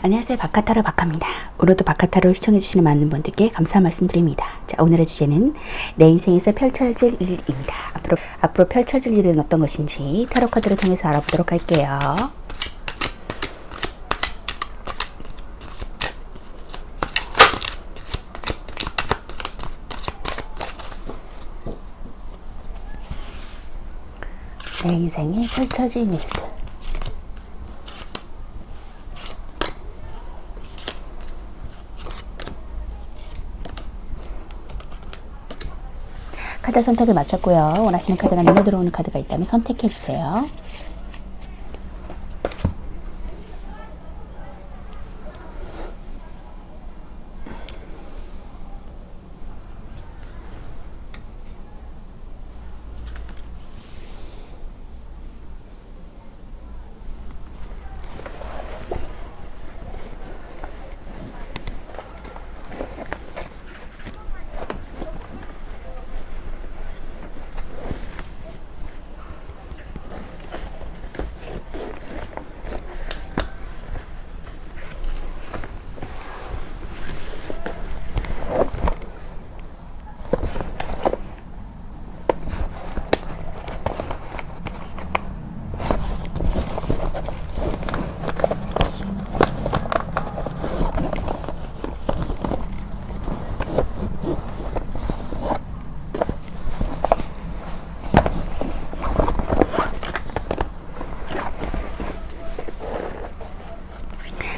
안녕하세요. 바카타로 바카입니다. 오늘도 바카타로 시청해주시는 많은 분들께 감사 말씀드립니다. 자, 오늘의 주제는 내 인생에서 펼쳐질 일입니다. 앞으로 펼쳐질 일은 어떤 것인지 타로 카드를 통해서 알아보도록 할게요. 내 인생에 펼쳐질 일들. 카드 선택을 마쳤고요. 원하시는 카드가 눈에 들어오는 카드가 있다면 선택해 주세요.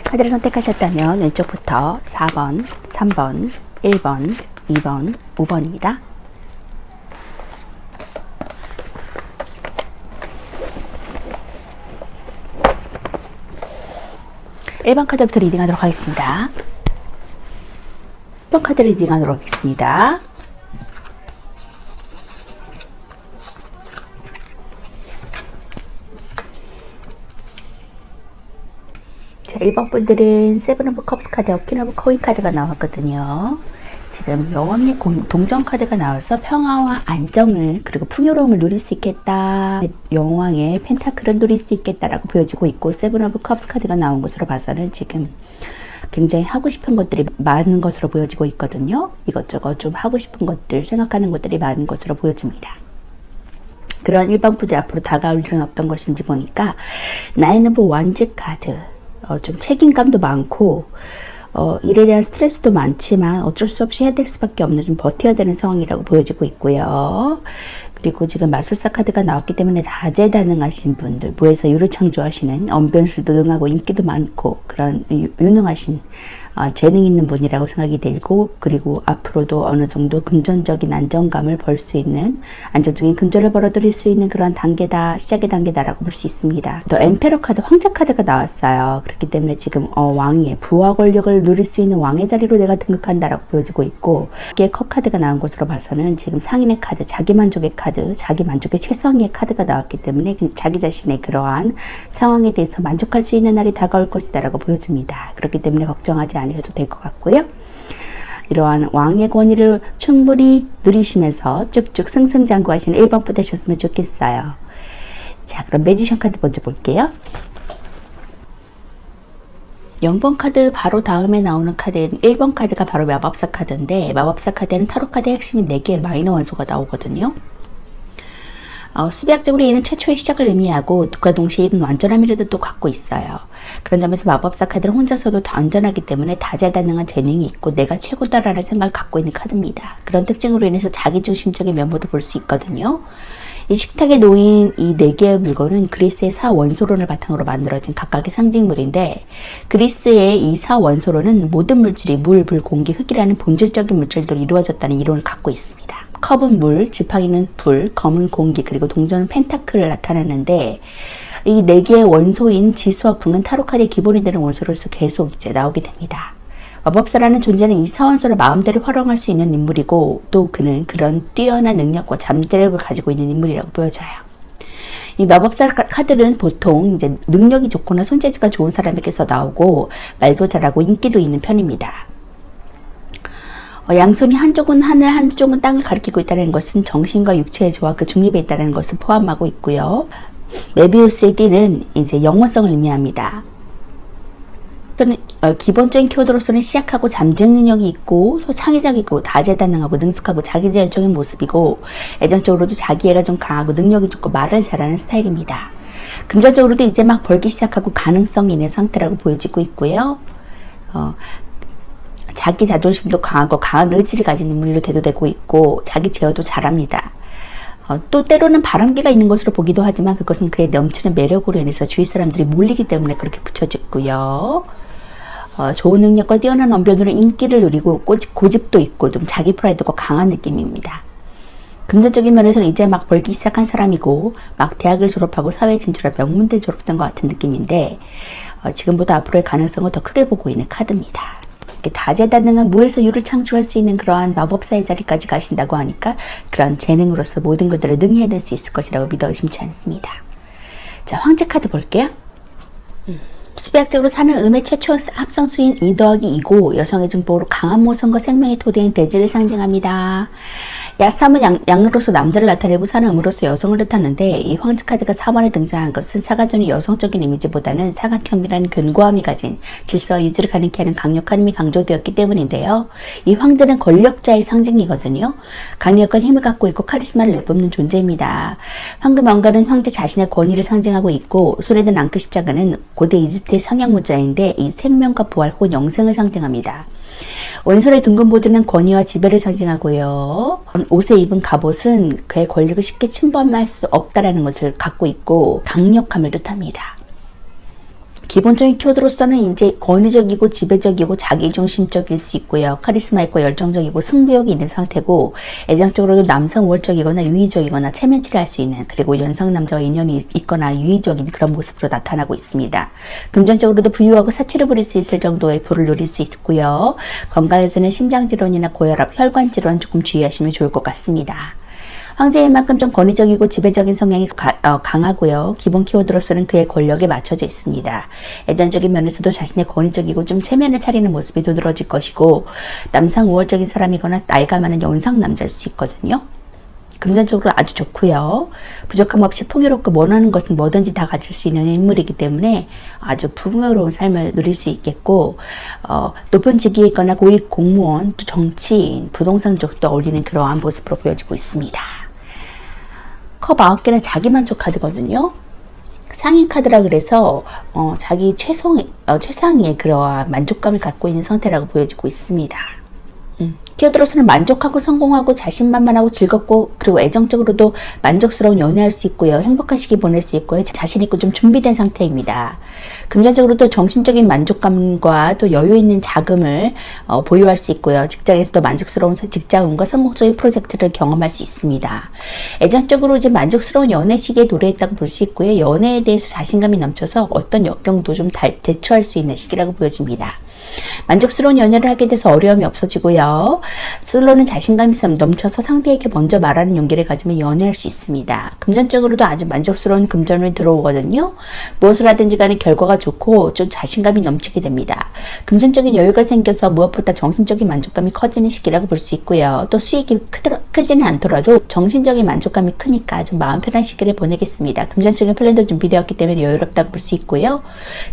카드를 선택하셨다면 왼쪽부터 4번, 3번, 1번, 2번, 5번입니다. (1번) 카드부터 리딩하도록 하겠습니다. 1번 카드 리딩하도록 하겠습니다. 자, 1번 분들은 세븐 오브 컵스 카드, 퀸 오브 코인 카드가 나왔거든요. 지금 여왕의 동전 카드가 나와서 평화와 안정을 그리고 풍요로움을 누릴 수 있겠다. 여왕의 펜타클을 누릴 수 있겠다라고 보여지고 있고, 세븐 오브 컵스 카드가 나온 것으로 봐서는 지금 굉장히 하고 싶은 것들이 많은 것으로 보여지고 있거든요. 이것저것 좀 하고 싶은 것들, 생각하는 것들이 많은 것으로 보여집니다. 그런 1번 분들 앞으로 다가올 일은 어떤 것인지 보니까 나인 오브 원즈 카드, 좀 책임감도 많고 일에 대한 스트레스도 많지만 어쩔 수 없이 해야 될 수밖에 없는, 좀 버텨야 되는 상황이라고 보여지고 있고요. 그리고 지금 마술사 카드가 나왔기 때문에 다재다능하신 분들, 무에서 유를 창조하시는, 언변술도 능하고 인기도 많고 그런 유능하신 재능 있는 분이라고 생각이 들고, 그리고 앞으로도 어느 정도 금전적인 안정감을 벌 수 있는, 안정적인 금전을 벌어들일 수 있는 그런 단계다, 시작의 단계다라고 볼 수 있습니다. 또 엠페러 카드, 황제 카드가 나왔어요. 그렇기 때문에 지금 왕위의 부와 권력을 누릴 수 있는 왕의 자리로 내가 등극한다라고 보여지고 있고, 이게 컵 카드가 나온 것으로 봐서는 지금 상인의 카드, 자기만족의 카드, 자기만족의 최상의 카드가 나왔기 때문에 자기 자신의 그러한 상황에 대해서 만족할 수 있는 날이 다가올 것이다라고 보여집니다. 그렇기 때문에 걱정하지 않으셔도 될 것 같고요. 이러한 왕의 권위를 충분히 누리시면서 쭉쭉 승승장구하시는 1번부 되셨으면 좋겠어요. 자, 그럼 매지션 카드 먼저 볼게요. 0번 카드 바로 다음에 나오는 카드는 1번 카드가 바로 마법사 카드인데, 마법사 카드는 타로 카드의 핵심이 4개의 마이너 원소가 나오거든요. 수비학적으로 얘는 최초의 시작을 의미하고, 그와 동시에 이는 완전함이라도 또 갖고 있어요. 그런 점에서 마법사 카드는 혼자서도 다 안전하기 때문에 다재다능한 재능이 있고 내가 최고다라는 생각을 갖고 있는 카드입니다. 그런 특징으로 인해서 자기중심적인 면모도 볼 수 있거든요. 이 식탁에 놓인 이 4개의 물건은 그리스의 4원소론을 바탕으로 만들어진 각각의 상징물인데, 그리스의 이 4원소론은 모든 물질이 물, 불, 공기, 흙이라는 본질적인 물질들로 이루어졌다는 이론을 갖고 있습니다. 컵은 물, 지팡이는 불, 검은 공기, 그리고 동전은 펜타클을 나타내는데, 이 4개의 원소인 지수와 풍은 타로 카드의 기본이 되는 원소로서 계속 이제 나오게 됩니다. 마법사라는 존재는 이 4원소를 마음대로 활용할 수 있는 인물이고, 또 그는 그런 뛰어난 능력과 잠재력을 가지고 있는 인물이라고 보여져요. 이 마법사 카드는 보통 이제 능력이 좋거나 손재주가 좋은 사람에게서 나오고, 말도 잘하고 인기도 있는 편입니다. 양손이 한쪽은 하늘, 한쪽은 땅을 가리키고 있다는 것은 정신과 육체의 조화, 그 중립에 있다는 것을 포함하고 있고요. 메비우스의 띠는 이제 영원성을 의미합니다. 또는 기본적인 키워드로서는 시약하고 잠재력 능력이 있고 또 창의적이고 다재다능하고 능숙하고 자기제열적인 모습이고 애정적으로도 자기애가 좀 강하고 능력이 좋고 말을 잘하는 스타일입니다. 금전적으로도 이제 막 벌기 시작하고 가능성이 있는 상태라고 보여지고 있고요. 자기 자존심도 강하고 강한 의지를 가진 인물로 대도되고 있고 자기 제어도 잘합니다. 또 때로는 바람기가 있는 것으로 보기도 하지만 그것은 그의 넘치는 매력으로 인해서 주위 사람들이 몰리기 때문에 그렇게 붙여졌고요. 좋은 능력과 뛰어난 언변으로 인기를 누리고 고집도 있고 좀 자기 프라이드가 강한 느낌입니다. 금전적인 면에서는 이제 막 벌기 시작한 사람이고 막 대학을 졸업하고 사회에 진출할 명문대 졸업생 것 같은 느낌인데 지금보다 앞으로의 가능성을 더 크게 보고 있는 카드입니다. 다재다능한 무에서 유를 창출할 수 있는 그러한 마법사의 자리까지 가신다고 하니까 그런 재능으로서 모든 것들을 능히 해낼 수 있을 것이라고 믿어 의심치 않습니다. 자, 황제 카드 볼게요. 수배학적으로 사는 음의 최초 합성수인 2+2고 여성의 증폭으로 강한 모성과 생명의 토대인 대지를 상징합니다. 야삼은 양으로서 남자를 나타내고 사는 음으로서 여성을 뜻하는데 이 황제 카드가 4번에 등장한 것은 사가전의 여성적인 이미지보다는 사각형이라는 견고함이 가진 질서와 유지를 가능케 하는 강력한 힘이 강조되었기 때문인데요. 이 황제는 권력자의 상징이거든요. 강력한 힘을 갖고 있고 카리스마를 내뿜는 존재입니다. 황금 왕관은 황제 자신의 권위를 상징하고 있고 손에 든 앙크 십자가는 고대 이집트의 상형 문자인데 이 생명과 부활 혹은 영생을 상징합니다. 왼손의 둥근 보드는 권위와 지배를 상징하고요. 옷에 입은 갑옷은 그의 권력을 쉽게 침범할 수 없다라는 것을 갖고 있고 강력함을 뜻합니다. 기본적인 키워드로서는 이제 권위적이고 지배적이고 자기중심적일 수 있고요. 카리스마 있고 열정적이고 승부욕이 있는 상태고 애정적으로도 남성 우월적이거나 유의적이거나 체면질을 할 수 있는 그리고 연상 남자와 인연이 있거나 유의적인 그런 모습으로 나타나고 있습니다. 금전적으로도 부유하고 사치를 부릴 수 있을 정도의 부를 누릴 수 있고요. 건강에서는 심장질환이나 고혈압, 혈관질환 조금 주의하시면 좋을 것 같습니다. 황제인 만큼 좀 권위적이고 지배적인 성향이 강하고요. 기본 키워드로서는 그의 권력에 맞춰져 있습니다. 애전적인 면에서도 자신의 권위적이고 좀 체면을 차리는 모습이 두드러질 것이고 남상 우월적인 사람이거나 나이가 많은 연상 남자일 수 있거든요. 금전적으로 아주 좋고요. 부족함 없이 풍요롭고 원하는 것은 뭐든지 다 가질 수 있는 인물이기 때문에 아주 풍요로운 삶을 누릴 수 있겠고 높은 직위에 있거나 고위 공무원, 또 정치인, 부동산 쪽도 어울리는 그러한 모습으로 보여지고 있습니다. 컵 9개는 자기만족 카드거든요. 상인 카드라 그래서 자기 최상의 그러한 만족감을 갖고 있는 상태라고 보여지고 있습니다. 키워드로서는 만족하고 성공하고 자신만만하고 즐겁고 그리고 애정적으로도 만족스러운 연애할 수 있고요. 행복한 시기 보낼 수 있고요. 자신 있고 좀 준비된 상태입니다. 금전적으로도 정신적인 만족감과 또 여유 있는 자금을 보유할 수 있고요. 직장에서도 만족스러운 직장운과 성공적인 프로젝트를 경험할 수 있습니다. 애정적으로 이제 만족스러운 연애 시기에 도래했다고 볼 수 있고요. 연애에 대해서 자신감이 넘쳐서 어떤 역경도 좀 대처할 수 있는 시기라고 보여집니다. 만족스러운 연애를 하게 돼서 어려움이 없어지고요. 솔로는 자신감이 넘쳐서 상대에게 먼저 말하는 용기를 가지면 연애할 수 있습니다. 금전적으로도 아주 만족스러운 금전이 들어오거든요. 무엇을 하든지 간에 결과가 좋고 좀 자신감이 넘치게 됩니다. 금전적인 여유가 생겨서 무엇보다 정신적인 만족감이 커지는 시기라고 볼 수 있고요. 또 수익이 크지는 않더라도 정신적인 만족감이 크니까 좀 마음 편한 시기를 보내겠습니다. 금전적인 플랜도 준비되었기 때문에 여유롭다고 볼 수 있고요.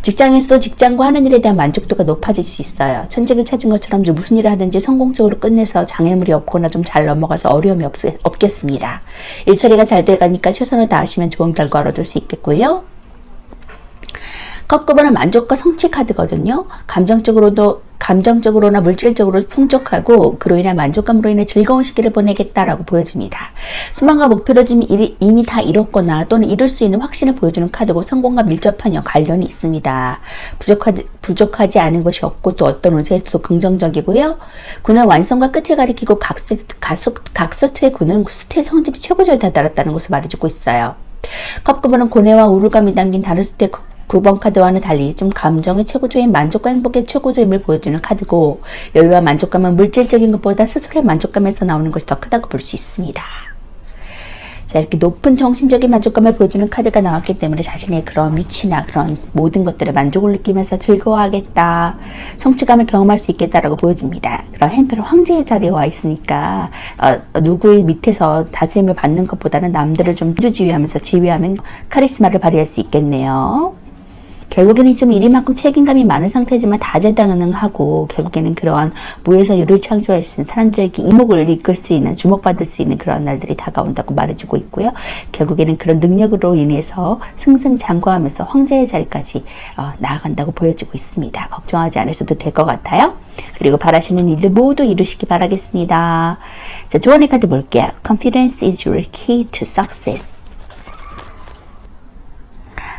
직장에서도 직장과 하는 일에 대한 만족도가 높아질 수 있어요. 천직을 찾은 것처럼 좀 무슨 일을 하든지 성공적으로 끝내서 장애물이 없거나 좀 잘 넘어가서 어려움이 없겠습니다. 일 처리가 잘 돼가니까 최선을 다하시면 좋은 결과를 얻을 수 있겠고요. 컵9번은 만족과 성취 카드거든요. 감정적으로나 물질적으로 풍족하고 그로 인한 만족감으로 인해 즐거운 시기를 보내겠다라고 보여집니다. 소망과 목표를 지금 이미 다 이뤘거나 또는 이룰 수 있는 확신을 보여주는 카드고 성공과 밀접한 관련이 있습니다. 부족하지 않은 것이 없고 또 어떤 운세에서도 긍정적이고요. 군은 완성과 끝을 가리키고 각서투의 군은 수태의 성질이 최고조에 다다랐다는 것을 말해주고 있어요. 컵9번은 고뇌와 우울감이 담긴 다른 수태 9번 카드와는 달리 좀 감정의 최고조인 만족과 행복의 최고조임을 보여주는 카드고 여유와 만족감은 물질적인 것보다 스스로의 만족감에서 나오는 것이 더 크다고 볼 수 있습니다. 자, 이렇게 높은 정신적인 만족감을 보여주는 카드가 나왔기 때문에 자신의 그런 위치나 그런 모든 것들에 만족을 느끼면서 즐거워하겠다, 성취감을 경험할 수 있겠다라고 보여집니다. 그런 햄페로 황제의 자리에 와 있으니까 누구의 밑에서 다스림을 받는 것보다는 남들을 좀 지휘하면서 카리스마를 발휘할 수 있겠네요. 결국에는 지금 일이만큼 책임감이 많은 상태지만 다재다능하고 결국에는 그러한 무에서 유를 창조할 수 있는 사람들에게 이목을 이끌 수 있는 주목받을 수 있는 그런 날들이 다가온다고 말해주고 있고요. 결국에는 그런 능력으로 인해서 승승장구하면서 황제의 자리까지 나아간다고 보여지고 있습니다. 걱정하지 않으셔도 될 것 같아요. 그리고 바라시는 일들 모두 이루시기 바라겠습니다. 자, 조언의 카드 볼게요. Confidence is your key to success.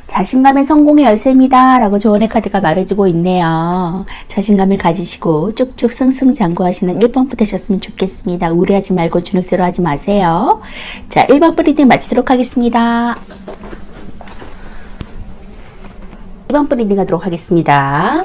자신감의 성공의 열쇠입니다 라고 조언의 카드가 말해주고 있네요. 자신감을 가지시고 쭉쭉 승승장구하시는 1번부 되셨으면 좋겠습니다. 우려하지 말고 주눅들어 하지 마세요. 자, 1번부 리딩 마치도록 하겠습니다. 2번부 리딩 하도록 하겠습니다.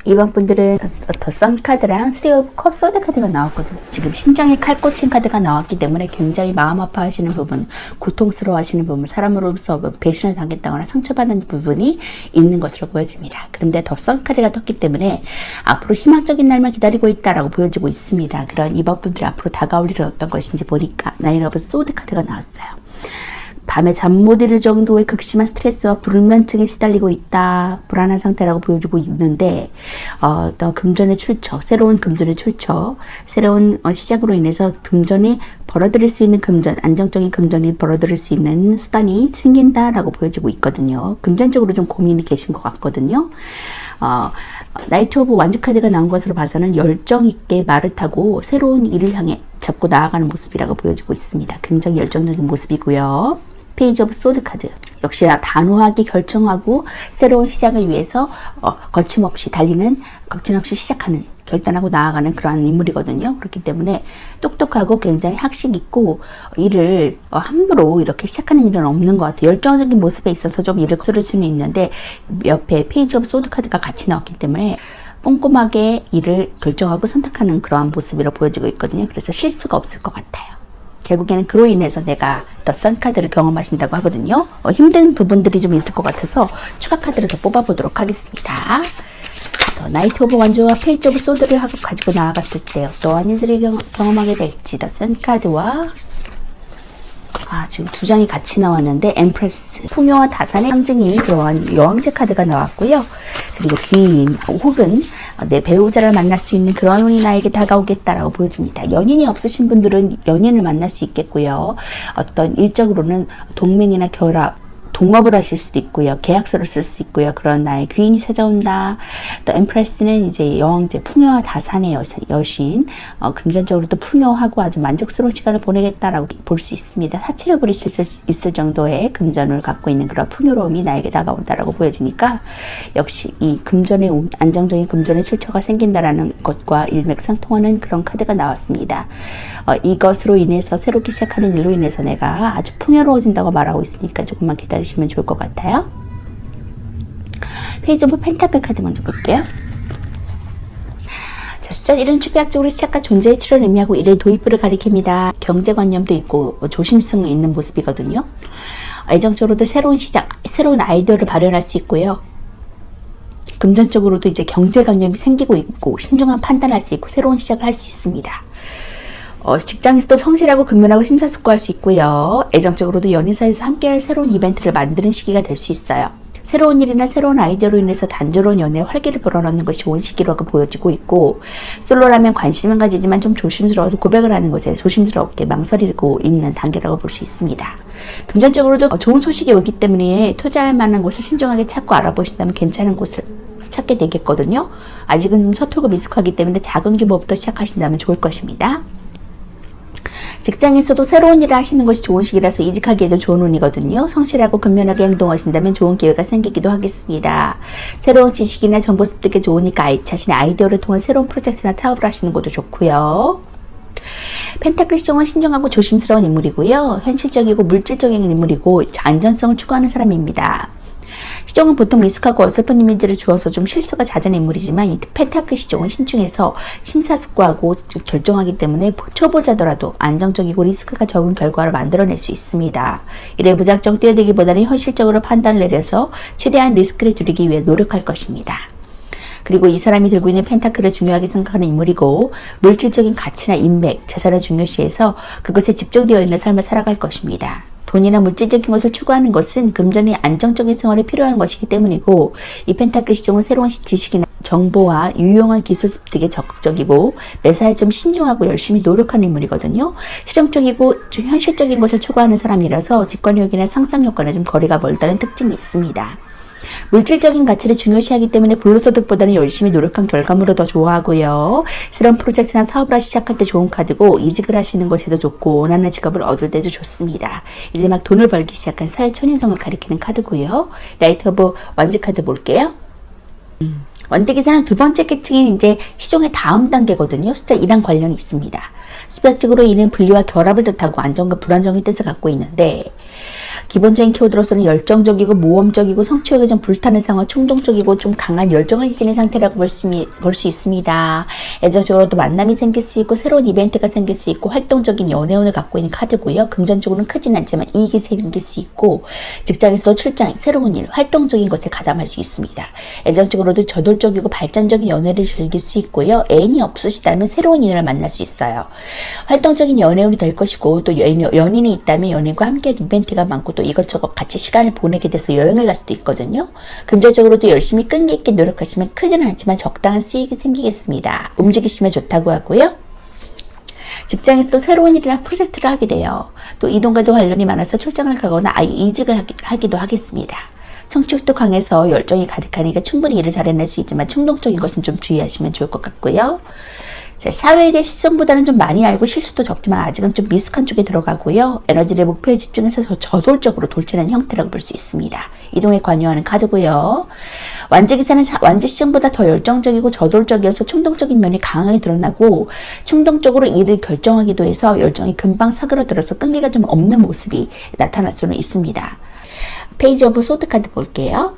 이번 분들은 더 선 카드랑 3 오브 컵 소드 카드가 나왔거든요. 지금 심장에 칼 꽂힌 카드가 나왔기 때문에 굉장히 마음 아파하시는 부분, 고통스러워 하시는 부분, 사람으로서 배신을 당했다거나 상처받는 부분이 있는 것으로 보여집니다. 그런데 더 선 카드가 떴기 때문에 앞으로 희망적인 날만 기다리고 있다라고 보여지고 있습니다. 그런 이번 분들이 앞으로 다가올 일은 어떤 것인지 보니까 9 오브 소드 카드가 나왔어요. 밤에 잠 못 이룰 정도의 극심한 스트레스와 불면증에 시달리고 있다. 불안한 상태라고 보여주고 있는데 또 금전의 출처, 새로운 금전의 출처, 새로운 시작으로 인해서 금전이 벌어들일 수 있는 금전, 안정적인 금전이 벌어들일 수 있는 수단이 생긴다라고 보여지고 있거든요. 금전적으로 좀 고민이 계신 것 같거든요. 나이트 오브 완즈 카드가 나온 것으로 봐서는 열정 있게 말을 타고 새로운 일을 향해 잡고 나아가는 모습이라고 보여지고 있습니다. 굉장히 열정적인 모습이고요. 페이지 오브 소드 카드 역시나 단호하게 결정하고 새로운 시작을 위해서 거침없이 달리는, 거침없이 시작하는, 결단하고 나아가는 그러한 인물이거든요. 그렇기 때문에 똑똑하고 굉장히 학식 있고 일을 함부로 이렇게 시작하는 일은 없는 것 같아요. 열정적인 모습에 있어서 좀 일을 거스를 수는 있는데 옆에 페이지 오브 소드 카드가 같이 나왔기 때문에 꼼꼼하게 일을 결정하고 선택하는 그러한 모습으로 보여지고 있거든요. 그래서 실수가 없을 것 같아요. 결국에는 그로 인해서 내가 더 선 카드를 경험하신다고 하거든요. 힘든 부분들이 좀 있을 것 같아서 추가 카드를 더 뽑아보도록 하겠습니다. 더 나이트 오브 완즈와 페이지 오브 소드를 가지고 나아갔을 때 어떠한 일들을 경험하게 될지 더 선 카드와 지금 두 장이 같이 나왔는데 엠프레스, 풍요와 다산의 상징이 그러한 여왕제 카드가 나왔고요. 그리고 귀인 혹은 내 배우자를 만날 수 있는 그런 운이 나에게 다가오겠다라고 보여집니다. 연인이 없으신 분들은 연인을 만날 수 있겠고요. 어떤 일적으로는 동맹이나 결합, 동업을 하실 수도 있고요. 계약서를 쓸 수 있고요. 그런 나의 귀인이 찾아온다. 또 엠프레스는 이제 여왕제, 풍요와 다산의 여신, 금전적으로도 풍요하고 아주 만족스러운 시간을 보내겠다라고 볼 수 있습니다. 사치를 부릴 수 있을 정도의 금전을 갖고 있는 그런 풍요로움이 나에게 다가온다라고 보여지니까 역시 이 금전의 안정적인 금전의 출처가 생긴다라는 것과 일맥상통하는 그런 카드가 나왔습니다. 이것으로 인해서 새롭게 시작하는 일로 인해서 내가 아주 풍요로워진다고 말하고 있으니까 조금만 기다리시면 좋을 것 같아요. 페이지 오브 펜타클 카드 먼저 볼게요. 자, 숫자 1은 추비학적으로 시작과 존재의 출현을 의미하고 1의 도입부를 가리킵니다. 경제관념도 있고 조심성이 있는 모습이거든요. 애정적으로도 새로운 시작, 새로운 아이디어를 발현할 수 있고요. 금전적으로도 이제 경제관념이 생기고 있고 신중한 판단할 수 있고 새로운 시작을 할 수 있습니다. 직장에서도 성실하고 근면하고 심사숙고할 수 있고요. 애정적으로도 연인 사이에서 함께할 새로운 이벤트를 만드는 시기가 될 수 있어요. 새로운 일이나 새로운 아이디어로 인해서 단조로운 연애에 활기를 불어넣는 것이 좋은 시기라고 보여지고 있고, 솔로라면 관심은 가지지만 좀 조심스러워서 고백을 하는 것에 조심스럽게 망설이고 있는 단계라고 볼 수 있습니다. 금전적으로도 좋은 소식이 오기 때문에 투자할 만한 곳을 신중하게 찾고 알아보신다면 괜찮은 곳을 찾게 되겠거든요. 아직은 좀 서툴고 미숙하기 때문에 작은 규모부터 시작하신다면 좋을 것입니다. 직장에서도 새로운 일을 하시는 것이 좋은 시기라서 이직하기에도 좋은 운이거든요. 성실하고 근면하게 행동하신다면 좋은 기회가 생기기도 하겠습니다. 새로운 지식이나 정보 습득에 좋으니까 자신의 아이디어를 통한 새로운 프로젝트나 사업을 하시는 것도 좋고요. 펜타클 시종은 신중하고 조심스러운 인물이고요. 현실적이고 물질적인 인물이고 안전성을 추구하는 사람입니다. 시종은 보통 미숙하고 어설픈 이미지를 주어서 좀 실수가 잦은 인물이지만 이 펜타클 시종은 신중해서 심사숙고하고 결정하기 때문에 초보자더라도 안정적이고 리스크가 적은 결과를 만들어낼 수 있습니다. 이래 무작정 뛰어들기보다는 현실적으로 판단을 내려서 최대한 리스크를 줄이기 위해 노력할 것입니다. 그리고 이 사람이 들고 있는 펜타클을 중요하게 생각하는 인물이고 물질적인 가치나 인맥, 재산을 중요시해서 그것에 집중되어 있는 삶을 살아갈 것입니다. 돈이나 물질적인 것을 추구하는 것은 금전이 안정적인 생활에 필요한 것이기 때문이고 이 펜타클 시종은 새로운 지식이나 정보와 유용한 기술 습득에 적극적이고 매사에 좀 신중하고 열심히 노력하는 인물이거든요. 실용적이고 좀 현실적인 것을 추구하는 사람이라서 직관력이나 상상력과는 좀 거리가 멀다는 특징이 있습니다. 물질적인 가치를 중요시하기 때문에 불로소득보다는 열심히 노력한 결과물을 더 좋아하고요. 새로운 프로젝트나 사업을 시작할 때 좋은 카드고 이직을 하시는 것에도 좋고 원하는 직업을 얻을 때도 좋습니다. 이제 막 돈을 벌기 시작한 사회 초년생을 가리키는 카드고요. 나이트 오브 완즈 카드 볼게요. 원대기사는 두 번째 계층인 이제 시종의 다음 단계거든요. 숫자 2랑 관련이 있습니다. 수학적으로 이는 분리와 결합을 뜻하고 안정과 불안정의 뜻을 갖고 있는데 기본적인 키워드로서는 열정적이고 모험적이고 성취욕에 좀 불타는 상황, 충동적이고 좀 강한 열정을 지닌 상태라고 볼 수 있습니다. 애정적으로도 만남이 생길 수 있고 새로운 이벤트가 생길 수 있고 활동적인 연애운을 갖고 있는 카드고요. 금전적으로는 크진 않지만 이익이 생길 수 있고 직장에서도 출장, 새로운 일, 활동적인 것에 가담할 수 있습니다. 애정적으로도 저돌적이고 발전적인 연애를 즐길 수 있고요. 애인이 없으시다면 새로운 인연을 만날 수 있어요. 활동적인 연애운이 될 것이고 또 연인이 있다면 연인과 함께 이벤트가 많고 또 이것저것 같이 시간을 보내게 돼서 여행을 갈 수도 있거든요. 금전적으로도 열심히 끈기 있게 노력하시면 크지는 않지만 적당한 수익이 생기겠습니다. 움직이시면 좋다고 하고요. 직장에서도 새로운 일이나 프로젝트를 하게 돼요. 또 이동과도 관련이 많아서 출장을 가거나 아예 이직을 하기도 하겠습니다. 성취욕도 강해서 열정이 가득하니까 충분히 일을 잘 해낼 수 있지만 충동적인 것은 좀 주의하시면 좋을 것 같고요. 사회에 대해 시선보다는 좀 많이 알고 실수도 적지만 아직은 좀 미숙한 쪽에 들어가고요. 에너지를 목표에 집중해서 저돌적으로 돌진하는 형태라고 볼 수 있습니다. 이동에 관여하는 카드고요. 완제기사는 완제 시점보다 더 열정적이고 저돌적이어서 충동적인 면이 강하게 드러나고 충동적으로 일을 결정하기도 해서 열정이 금방 사그러들어서 끈기가 좀 없는 모습이 나타날 수는 있습니다. 페이지 오브 소드 카드 볼게요.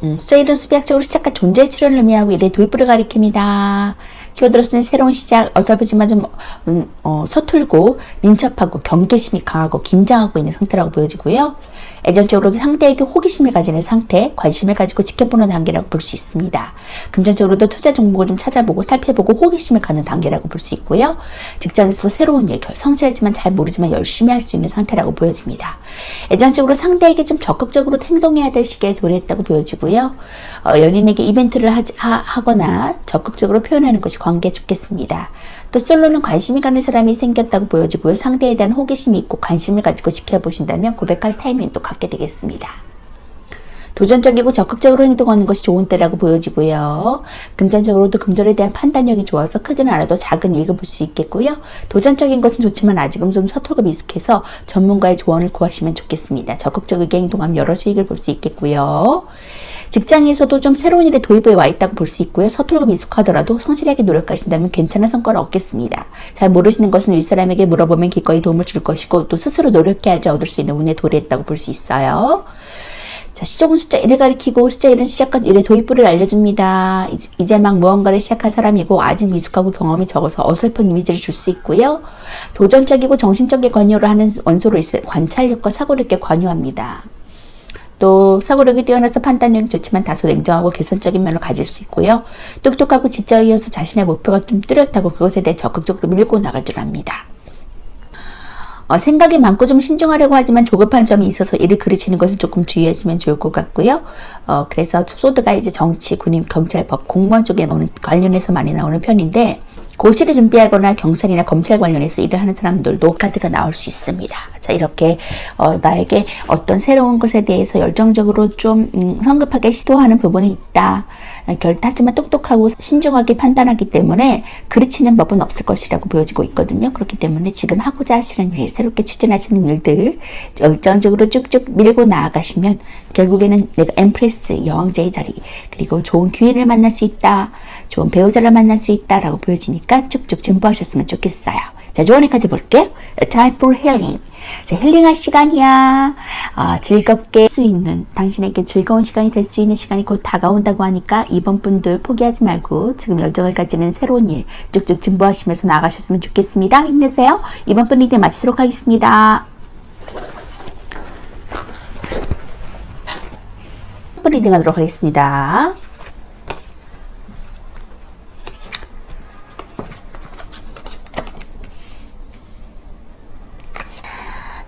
숫자일은 수비학적으로 시작과 존재의 출현을 의미하고 일의 도입부를 가리킵니다. 키워드로서는 새로운 시작, 어설프지만 좀 서툴고 민첩하고 경계심이 강하고 긴장하고 있는 상태라고 보여지고요. 애정적으로도 상대에게 호기심을 가지는 상태, 관심을 가지고 지켜보는 단계라고 볼 수 있습니다. 금전적으로도 투자 종목을 좀 찾아보고 살펴보고 호기심을 갖는 단계라고 볼 수 있고요. 직장에서도 새로운 일, 성실하지만 잘 모르지만 열심히 할 수 있는 상태라고 보여집니다. 애정적으로 상대에게 좀 적극적으로 행동해야 될 시기에 도래했다고 보여지고요. 연인에게 이벤트를 하거나 적극적으로 표현하는 것이 관계에 좋겠습니다. 또 솔로는 관심이 가는 사람이 생겼다고 보여지고요. 상대에 대한 호기심이 있고 관심을 가지고 지켜보신다면 고백할 타이밍도 갖게 되겠습니다. 도전적이고 적극적으로 행동하는 것이 좋은 때라고 보여지고요. 금전적으로도 금전에 대한 판단력이 좋아서 크지는 않아도 작은 이익을 볼 수 있겠고요. 도전적인 것은 좋지만 아직은 좀 서툴고 미숙해서 전문가의 조언을 구하시면 좋겠습니다. 적극적이게 행동하면 여러 수익을 볼 수 있겠고요. 직장에서도 좀 새로운 일에 도입에 와 있다고 볼 수 있고요. 서툴고 미숙하더라도 성실하게 노력하신다면 괜찮은 성과를 얻겠습니다. 잘 모르시는 것은 윗사람에게 물어보면 기꺼이 도움을 줄 것이고 또 스스로 노력해야지 얻을 수 있는 운에 도래했다고 볼 수 있어요. 자, 시종은 숫자 1을 가리키고 숫자 1은 시작과 일의 도입부를 알려줍니다. 이제 막 무언가를 시작한 사람이고 아직 미숙하고 경험이 적어서 어설픈 이미지를 줄 수 있고요. 도전적이고 정신적인 관여를 하는 원소로 있을 관찰력과 사고력에 관여합니다. 또 사고력이 뛰어나서 판단력이 좋지만 다소 냉정하고 개선적인 면을 가질 수 있고요. 똑똑하고 지적이어서 자신의 목표가 좀 뚜렷하고 그것에 대해 적극적으로 밀고 나갈 줄 압니다. 생각이 많고 좀 신중하려고 하지만 조급한 점이 있어서 이를 그르치는 것을 조금 주의하시면 좋을 것 같고요. 그래서 소드가 이제 정치, 군인, 경찰, 법, 공무원 쪽에 관련해서 많이 나오는 편인데 고시를 준비하거나 경찰이나 검찰 관련해서 일을 하는 사람들도 카드가 나올 수 있습니다. 자, 이렇게 나에게 어떤 새로운 것에 대해서 열정적으로 좀 성급하게 시도하는 부분이 있다. 하지만 똑똑하고 신중하게 판단하기 때문에 그르치는 법은 없을 것이라고 보여지고 있거든요. 그렇기 때문에 지금 하고자 하시는 일, 새롭게 추진하시는 일들 열정적으로 쭉쭉 밀고 나아가시면 결국에는 내가 엠프레스, 여왕제의 자리, 그리고 좋은 귀인을 만날 수 있다. 좋은 배우자를 만날 수 있다라고 보여지니까 쭉쭉 증보하셨으면 좋겠어요. 자, 조언의 카드 볼게요. Time for healing. 자, 힐링할 시간이야. 즐겁게 할 수 있는, 당신에게 즐거운 시간이 될 수 있는 시간이 곧 다가온다고 하니까 이번 분들 포기하지 말고 지금 열정을 가지는 새로운 일 쭉쭉 증보하시면서 나가셨으면 좋겠습니다. 힘내세요. 이번 분 리딩 마치도록 하겠습니다. 첫 분 리딩 하도록 하겠습니다.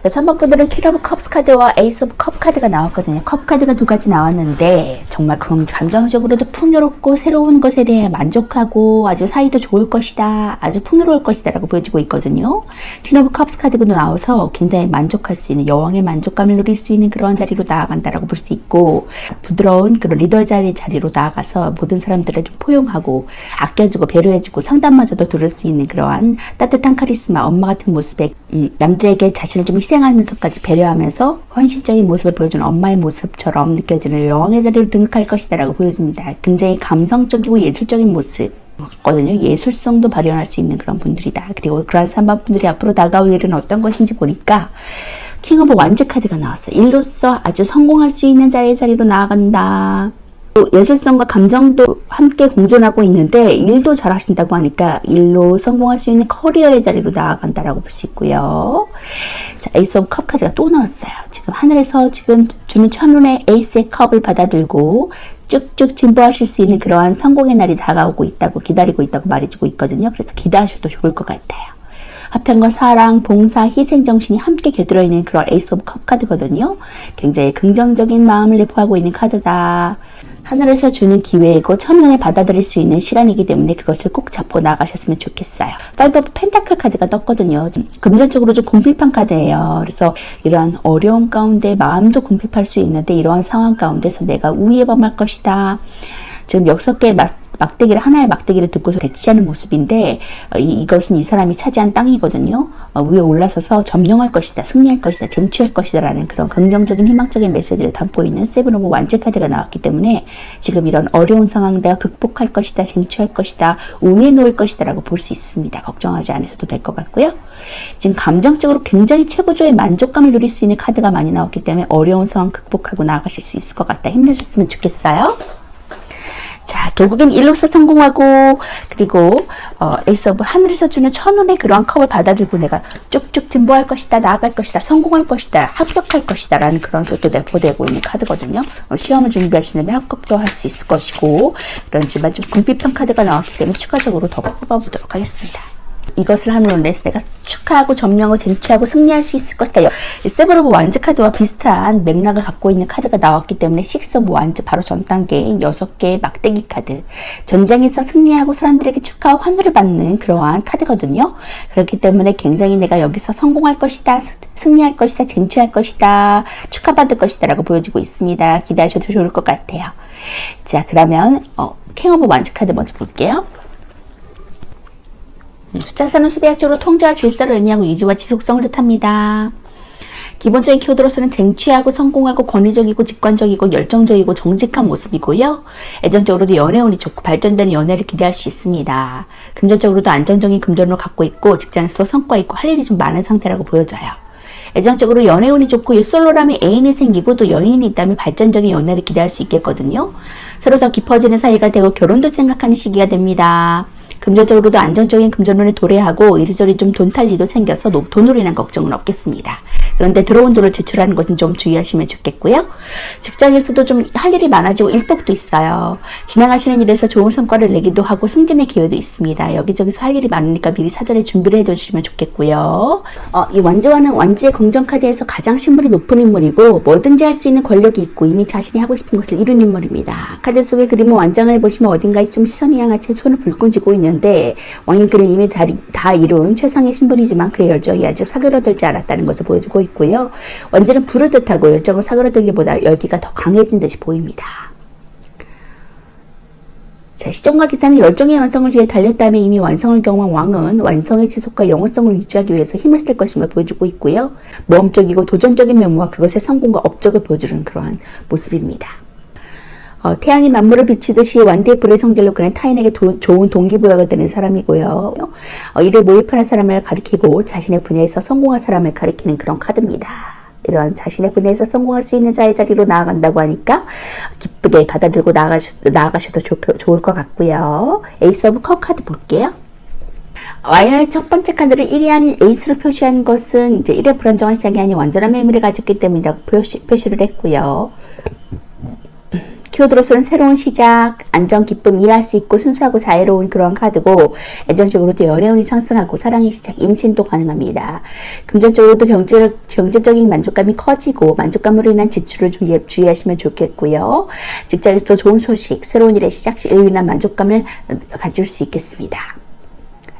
3번 분들은 퀸 오브 컵스 카드와 에이스 오브 컵 카드가 나왔거든요. 컵 카드가 두 가지 나왔는데 정말 감정적으로도 풍요롭고 새로운 것에 대해 만족하고 아주 사이도 좋을 것이다, 아주 풍요로울 것이다 라고 보여지고 있거든요. 퀸 오브 컵스 카드가 나와서 굉장히 만족할 수 있는, 여왕의 만족감을 누릴 수 있는 그런 자리로 나아간다라고 볼 수 있고, 부드러운 그런 리더 자리로 나아가서 모든 사람들을 좀 포용하고 아껴주고 배려해주고 상담마저도 들을 수 있는 그러한 따뜻한 카리스마, 엄마 같은 모습에 남들에게 자신을 좀 희생하면서까지 배려하면서 헌신적인 모습을 보여주는 엄마의 모습처럼 느껴지는 여왕의 자리로 등극할 것이다 라고 보여집니다. 굉장히 감성적이고 예술적인 모습 거든요. 예술성도 발현할 수 있는 그런 분들이다. 그리고 그러한 3번 분들이 앞으로 다가올 일은 어떤 것인지 보니까 킹 오브 완즈 카드가 나왔어요. 일로서 아주 성공할 수 있는 자리로 나아간다. 예술성과 감정도 함께 공존하고 있는데 일도 잘 하신다고 하니까 일로 성공할 수 있는 커리어의 자리로 나아간다라고 볼 수 있고요. 자, 에이스 오브 컵 카드가 또 나왔어요. 지금 하늘에서 지금 주는 천운의 에이스의 컵을 받아들고 쭉쭉 진보하실 수 있는 그러한 성공의 날이 다가오고 있다고, 기다리고 있다고 말해주고 있거든요. 그래서 기대하셔도 좋을 것 같아요. 합평과 사랑, 봉사, 희생정신이 함께 곁들여 있는 그런 에이스 오브 컵 카드거든요. 굉장히 긍정적인 마음을 내포하고 있는 카드다. 하늘에서 주는 기회이고 천연에 받아들일 수 있는 시간이기 때문에 그것을 꼭 잡고 나가셨으면 좋겠어요. 파이브 오브 펜타클 카드가 떴거든요. 금전적으로 좀 궁핍한 카드예요. 그래서 이러한 어려움 가운데 마음도 궁핍할 수 있는데 이러한 상황 가운데서 내가 우위에 범할 것이다. 지금 6개 막대기를, 하나의 막대기를 듣고서 대치하는 모습인데 이것은 이 사람이 차지한 땅이거든요. 위에 올라서서 점령할 것이다, 승리할 것이다, 쟁취할 것이다 라는 그런 긍정적인 희망적인 메시지를 담고 있는 세븐 오브 완즈 카드가 나왔기 때문에 지금 이런 어려운 상황 내가 극복할 것이다, 쟁취할 것이다, 우위에 놓을 것이다 라고 볼 수 있습니다. 걱정하지 않으셔도 될 것 같고요. 지금 감정적으로 굉장히 최고조의 만족감을 누릴 수 있는 카드가 많이 나왔기 때문에 어려운 상황 극복하고 나아가실 수 있을 것 같다. 힘내셨으면 좋겠어요. 자, 결국엔 일로서 성공하고, 그리고 에이스 오브 하늘에서 주는 천운의 그러한 컵을 받아들고 내가 쭉쭉 진보할 것이다, 나아갈 것이다, 성공할 것이다, 합격할 것이다 라는 그런 뜻도 내포되고 있는 카드거든요. 시험을 준비하시는데 합격도 할 수 있을 것이고, 그렇지만 좀 궁핍한 카드가 나왔기 때문에 추가적으로 더 뽑아보도록 하겠습니다. 이것을 함으로 인해서 내가 축하하고 점령하고 쟁취하고 승리할 수 있을 것이다. 세븐 오브 완즈 카드와 비슷한 맥락을 갖고 있는 카드가 나왔기 때문에 식스 오브 완즈, 바로 전 단계인 6개의 막대기 카드, 전쟁에서 승리하고 사람들에게 축하와 환호를 받는 그러한 카드거든요. 그렇기 때문에 굉장히 내가 여기서 성공할 것이다, 승리할 것이다, 쟁취할 것이다, 축하받을 것이다 라고 보여지고 있습니다. 기대하셔도 좋을 것 같아요. 자, 그러면 킹 오브 완즈 카드 먼저 볼게요. 숫자사는 수비학적으로 통제와 질서를 의미하고 유지와 지속성을 뜻합니다. 기본적인 키워드로서는 쟁취하고 성공하고 권위적이고 직관적이고 열정적이고 정직한 모습이고요. 애정적으로도 연애운이 좋고 발전되는 연애를 기대할 수 있습니다. 금전적으로도 안정적인 금전을 갖고 있고 직장에서도 성과 있고 할 일이 좀 많은 상태라고 보여져요. 애정적으로 연애운이 좋고 솔로라면 애인이 생기고 또 연인이 있다면 발전적인 연애를 기대할 수 있겠거든요. 서로 더 깊어지는 사이가 되고 결혼도 생각하는 시기가 됩니다. 금전적으로도 안정적인 금전운에 도래하고 이리저리 좀 돈 탈 일도 생겨서 돈으로 인한 걱정은 없겠습니다. 그런데 들어온 돈을 제출하는 것은 좀 주의하시면 좋겠고요. 직장에서도 좀 할 일이 많아지고 일복도 있어요. 진행하시는 일에서 좋은 성과를 내기도 하고 승진의 기회도 있습니다. 여기저기서 할 일이 많으니까 미리 사전에 준비를 해두시면 좋겠고요. 이 완즈와는 완즈의 긍정카드에서 가장 신분이 높은 인물이고 뭐든지 할 수 있는 권력이 있고 이미 자신이 하고 싶은 것을 이룬 인물입니다. 카드 속의 그림은 완장을 보시면 어딘가에 좀 시선이 향한 채 손을 불끈 쥐고 있는데 왕인 그는 이미 다 이룬 최상의 신분이지만 그의 열정이 아직 사그러들지 않았다는 것을 보여주고 있고요. 완즈는 불을 뜻하고 열정은 사그러들기보다 열기가 더 강해진 듯이 보입니다. 자, 시종과 기사는 열정의 완성을 위해 달렸다면 이미 완성을 경험한 왕은 완성의 지속과 영원성을 유지하기 위해서 힘을 쓸 것임을 보여주고 있고요. 모험적이고 도전적인 면모와 그것의 성공과 업적을 보여주는 그러한 모습입니다. 태양이 만물을 비추듯이 완대의 불의 성질로 그는 타인에게 좋은 동기부여가 되는 사람이고요. 일에 몰입하는 사람을 가리키고 자신의 분야에서 성공한 사람을 가리키는 그런 카드입니다. 이런 자신의 분야에서 성공할 수 있는 자의 자리로 나아간다고 하니까 기쁘게 받아들고 나아가셔도 좋을 것 같고요. 에이스 오브 컵 카드 볼게요. 와인의 첫 번째 카드를 1이 아닌 에이스로 표시한 것은 이제 1의 불안정한 시작이 아닌 완전한 매물을 가졌기 때문이라고 표시를 했고요. 키워드로서는 새로운 시작, 안정, 기쁨, 이해할 수 있고 순수하고 자유로운 그런 카드고, 애정적으로도 연애운이 상승하고 사랑의 시작, 임신도 가능합니다. 금전적으로도 경제적인 만족감이 커지고 만족감으로 인한 지출을 좀 주의하시면 좋겠고요. 직장에서도 좋은 소식, 새로운 일의 시작 시로 인한 만족감을 가질 수 있겠습니다.